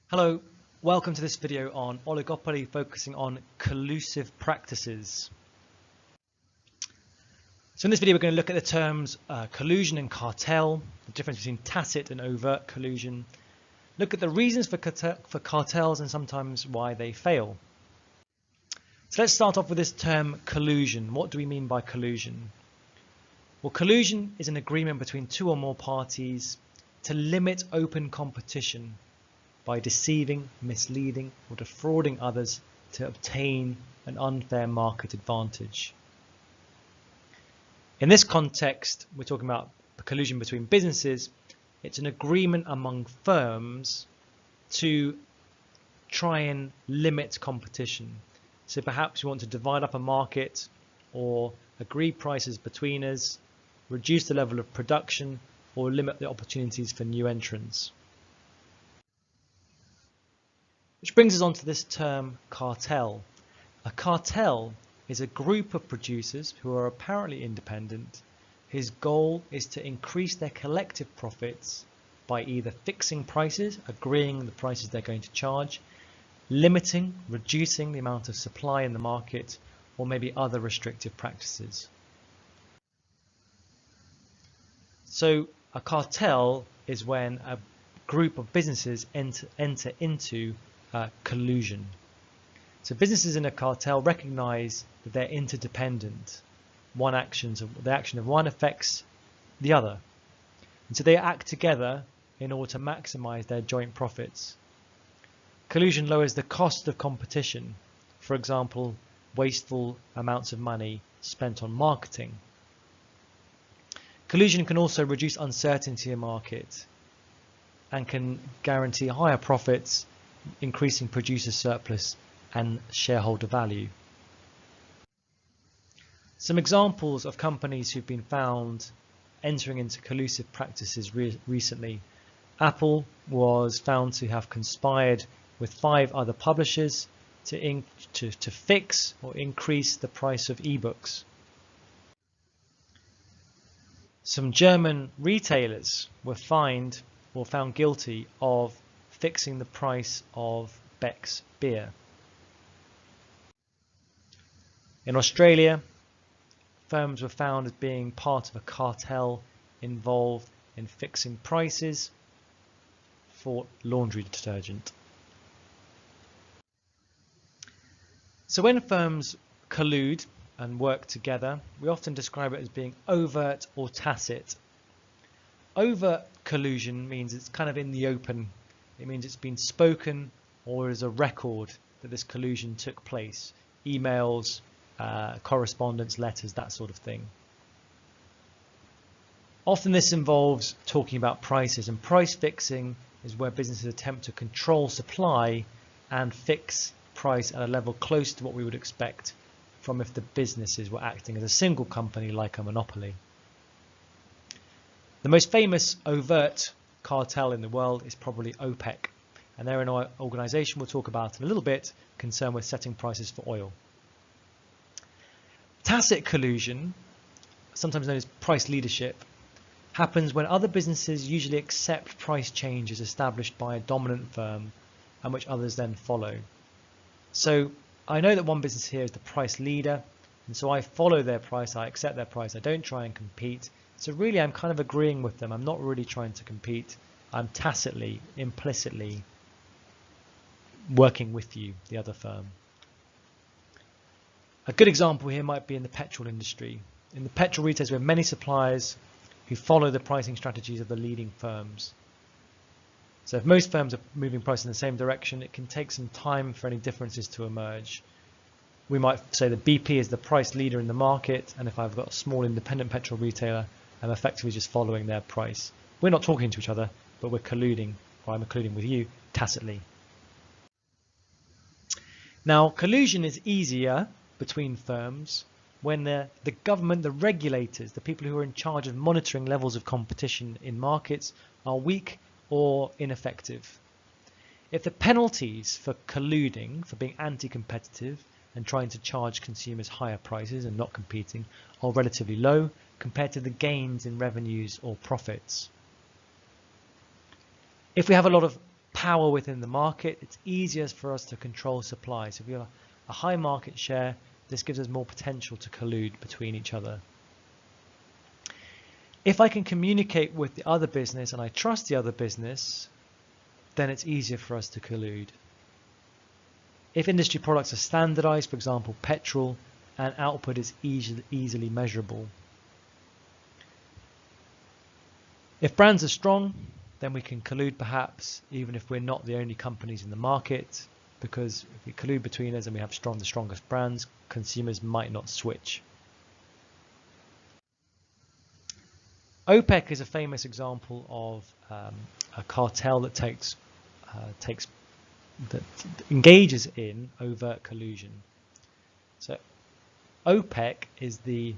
Hello, welcome to this video on oligopoly focusing on collusive practices. So in this video we're going to look at the terms collusion and cartel, the difference between tacit and overt collusion, look at the reasons for cartels and sometimes why they fail. So let's start off with this term collusion. What do we mean by collusion? Well, collusion is an agreement between two or more parties to limit open competition by deceiving, misleading, or defrauding others to obtain an unfair market advantage. In this context, we're talking about the collusion between businesses. It's an agreement among firms to try and limit competition. So perhaps you want to divide up a market or agree prices between us, reduce the level of production, or limit the opportunities for new entrants. Which brings us on to this term cartel. A cartel is a group of producers who are apparently independent, whose goal is to increase their collective profits by either fixing prices, agreeing the prices they're going to charge, limiting, reducing the amount of supply in the market, or maybe other restrictive practices. So a cartel is when a group of businesses enter into collusion. So businesses in a cartel recognize that they're interdependent. The action of one affects the other. And so they act together in order to maximize their joint profits. Collusion lowers the cost of competition. For example, wasteful amounts of money spent on marketing. Collusion can also reduce uncertainty in the market and can guarantee higher profits, increasing producer surplus and shareholder value. Some examples of companies who've been found entering into collusive practices recently. Apple was found to have conspired with 5 other publishers to fix or increase the price of ebooks. Some German retailers were found guilty of fixing the price of Beck's beer. In Australia, firms were found as being part of a cartel involved in fixing prices for laundry detergent. So when firms collude and work together, we often describe it as being overt or tacit. Overt collusion means it's kind of in the open. It means it's been spoken or is a record that this collusion took place. Emails, correspondence, letters, that sort of thing. Often this involves talking about prices, and price fixing is where businesses attempt to control supply and fix price at a level close to what we would expect from if the businesses were acting as a single company like a monopoly. The most famous overt cartel in the world is probably OPEC, and they're an organization we'll talk about in a little bit, concerned with setting prices for oil. Tacit collusion, sometimes known as price leadership, happens when other businesses usually accept price changes established by a dominant firm and which others then follow. So I know that one business here is the price leader, and so I follow their price, I accept their price, I don't try and compete. So really I'm kind of agreeing with them. I'm not really trying to compete. I'm tacitly, implicitly working with you, the other firm. A good example here might be in the petrol industry. In the petrol retailers, we have many suppliers who follow the pricing strategies of the leading firms. So if most firms are moving price in the same direction, it can take some time for any differences to emerge. We might say that BP is the price leader in the market, and if I've got a small independent petrol retailer, I'm effectively just following their price. We're not talking to each other, but we're colluding, or I'm colluding with you, tacitly. Now, collusion is easier between firms when the government, the regulators, the people who are in charge of monitoring levels of competition in markets are weak or ineffective. If the penalties for colluding, for being anti-competitive and trying to charge consumers higher prices and not competing, are relatively low compared to the gains in revenues or profits. If we have a lot of power within the market, it's easier for us to control supply. So if we have a high market share, this gives us more potential to collude between each other. If I can communicate with the other business and I trust the other business, then it's easier for us to collude. If industry products are standardized, for example, petrol, and output is easily measurable. If brands are strong, then we can collude perhaps, even if we're not the only companies in the market, because if we collude between us and we have the strongest brands, consumers might not switch. OPEC is a famous example of a cartel that engages in overt collusion. So OPEC is the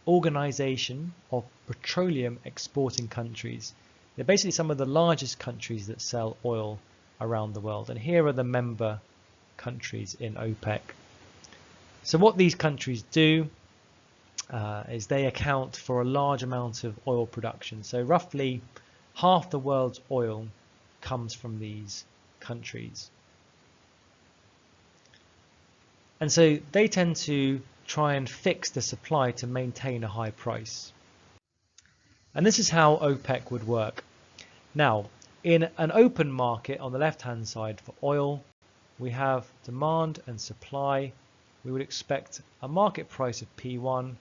organization of petroleum exporting countries. They're basically some of the largest countries that sell oil around the world. And here are the member countries in OPEC. So what these countries do is they account for a large amount of oil production. So roughly half the world's oil comes from these countries. And so they tend to try and fix the supply to maintain a high price. And this is how OPEC would work. Now, in an open market on the left-hand side for oil, we have demand and supply. We would expect a market price of P1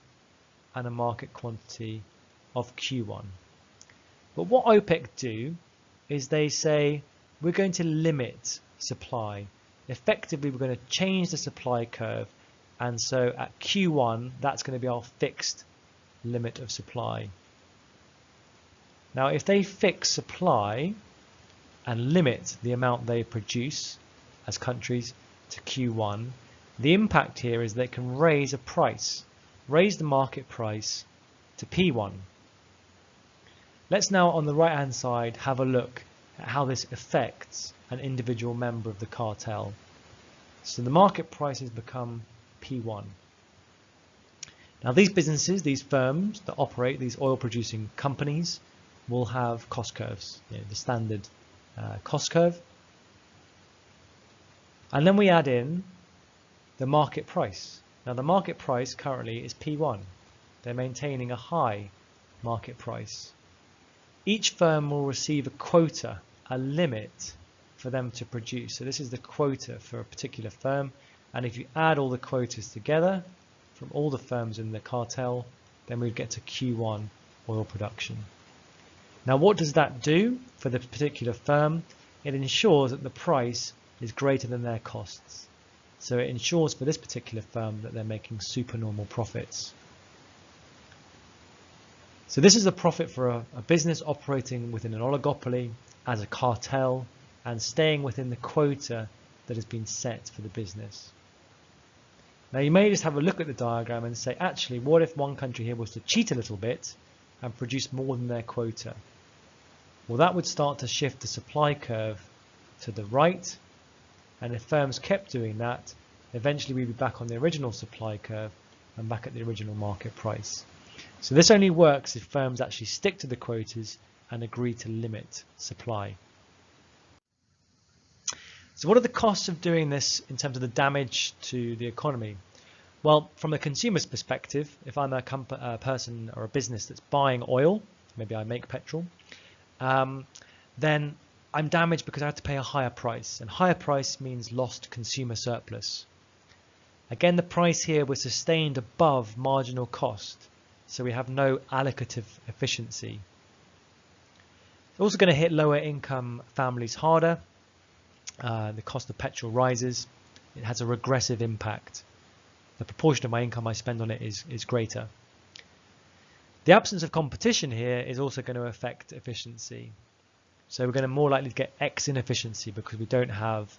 and a market quantity of Q1. But what OPEC do is they say, we're going to limit supply. Effectively, we're going to change the supply curve. And so at Q1, that's going to be our fixed limit of supply. Now, if they fix supply and limit the amount they produce as countries to Q1, the impact here is they can raise the market price to P1. Let's now, on the right-hand side, have a look at how this affects an individual member of the cartel. So the market prices become P1. Now these businesses, these firms that operate, these oil producing companies, will have cost curves, the standard cost curve. And then we add in the market price. Now the market price currently is P1. They're maintaining a high market price. Each firm will receive a quota, a limit for them to produce. So this is the quota for a particular firm. And if you add all the quotas together from all the firms in the cartel, then we'd get to Q1 oil production. Now what does that do for the particular firm? It ensures that the price is greater than their costs. So it ensures for this particular firm that they're making supernormal profits. So this is a profit for a business operating within an oligopoly as a cartel and staying within the quota that has been set for the business. Now you may just have a look at the diagram and say, actually, what if one country here was to cheat a little bit and produce more than their quota? Well, that would start to shift the supply curve to the right, and if firms kept doing that, eventually we'd be back on the original supply curve and back at the original market price. So this only works if firms actually stick to the quotas and agree to limit supply. So what are the costs of doing this in terms of the damage to the economy? Well, from a consumer's perspective, if I'm a person or a business that's buying oil, maybe I make petrol, then I'm damaged because I have to pay a higher price, and higher price means lost consumer surplus. Again, the price here was sustained above marginal cost, so we have no allocative efficiency. It's also going to hit lower income families harder. The cost of petrol rises. It has a regressive impact. The proportion of my income I spend on it is greater. The absence of competition here is also going to affect efficiency. So we're going to more likely to get X inefficiency because we don't have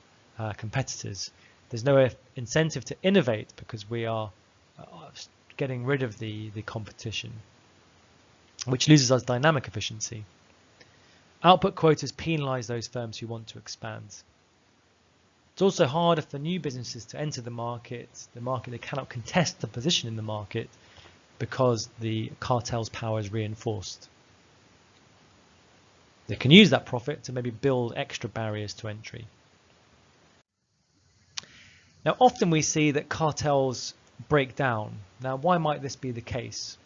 competitors. There's no incentive to innovate because we are getting rid of the competition, which loses us dynamic efficiency. Output quotas penalize those firms who want to expand. It's also harder for new businesses to enter the market. They cannot contest the position in the market because the cartel's power is reinforced. They can use that profit to maybe build extra barriers to entry. Now, often we see that cartels break down. Now, why might this be the case?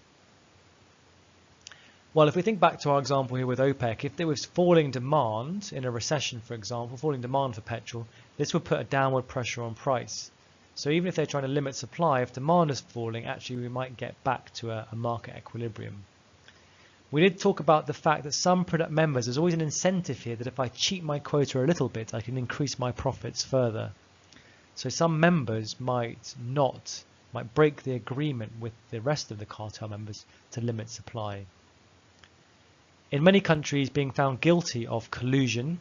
Well, if we think back to our example here with OPEC, if there was falling demand in a recession, for example, falling demand for petrol, this would put a downward pressure on price. So even if they're trying to limit supply, if demand is falling, actually we might get back to a market equilibrium. We did talk about the fact that some product members, there's always an incentive here that if I cheat my quota a little bit, I can increase my profits further. So some members might break the agreement with the rest of the cartel members to limit supply. In many countries, being found guilty of collusion,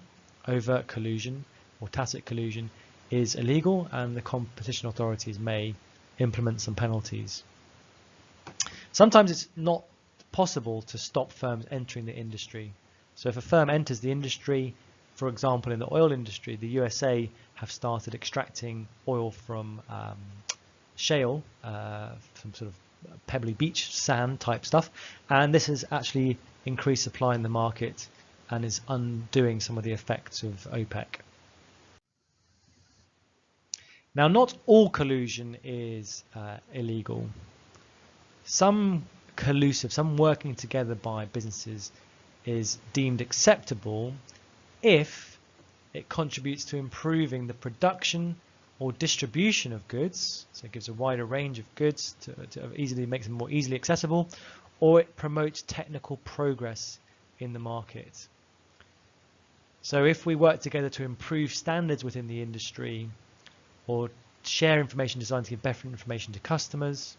overt collusion or tacit collusion is illegal, and the competition authorities may implement some penalties. Sometimes it's not possible to stop firms entering the industry. So if a firm enters the industry, for example in the oil industry, the USA have started extracting oil from shale, from sort of pebbly beach sand type stuff, and this has actually increased supply in the market and is undoing some of the effects of OPEC. Now, not all collusion is illegal. Some working together by businesses is deemed acceptable if it contributes to improving the production or distribution of goods, so it gives a wider range of goods to easily makes them more easily accessible, or it promotes technical progress in the market. So if we work together to improve standards within the industry, or share information designed to give better information to customers,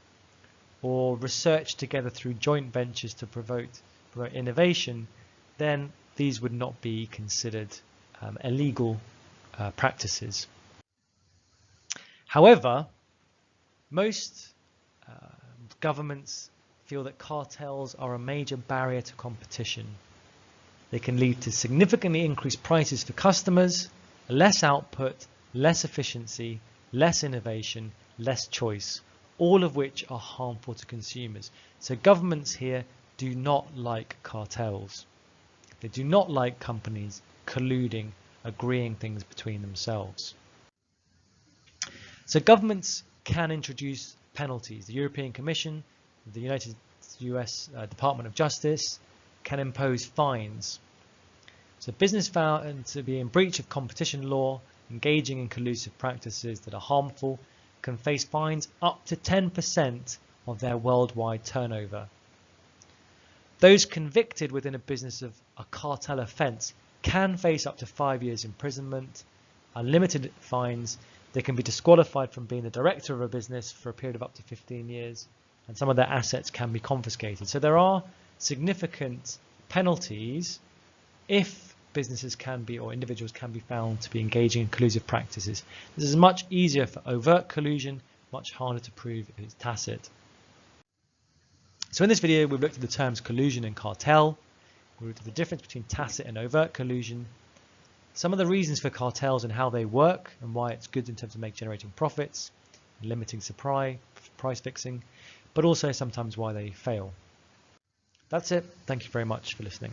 or research together through joint ventures to promote innovation, then these would not be considered illegal practices. However, most governments feel that cartels are a major barrier to competition. They can lead to significantly increased prices for customers, less output, less efficiency, less innovation, less choice, all of which are harmful to consumers. So governments here do not like cartels. They do not like companies colluding, agreeing things between themselves. So governments can introduce penalties. The European Commission, the US Department of Justice can impose fines. So business found to be in breach of competition law, engaging in collusive practices that are harmful, can face fines up to 10% of their worldwide turnover. Those convicted within a business of a cartel offence can face up to 5 years imprisonment, unlimited fines. They can be disqualified from being the director of a business for a period of up to 15 years, and some of their assets can be confiscated. So there are significant penalties if businesses can be, or individuals can be found to be engaging in collusive practices. This is much easier for overt collusion, much harder to prove if it's tacit. So in this video, we've looked at the terms collusion and cartel. We looked at the difference between tacit and overt collusion, some of the reasons for cartels and how they work and why it's good in terms of generating profits, limiting supply, price fixing, but also sometimes why they fail. That's it. Thank you very much for listening.